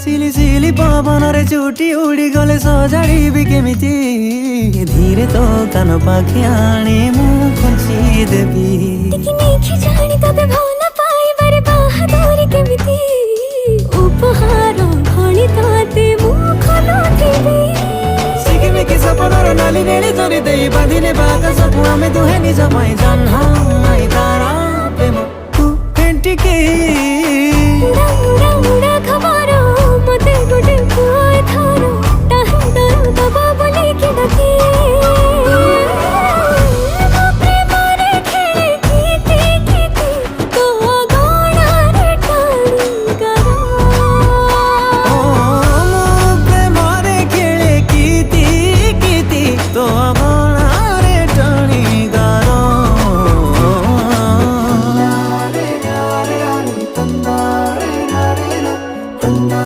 सिली सिली पवनरे चुटी उड़ी गले सजाड़ीबी केमिति धीरे तो कान पाखि आनी मु खुंची देबी देखि जानी तते भला पाइबारे बाहादुरी केमिति उपहार भणी तते मु खोलुथिबी सिकिमिकी सपनर नाली नेली धरी देई बांधिले बाकसकु आमे दुहे निज पई जन्म तारा प्रेम तू फेंटिके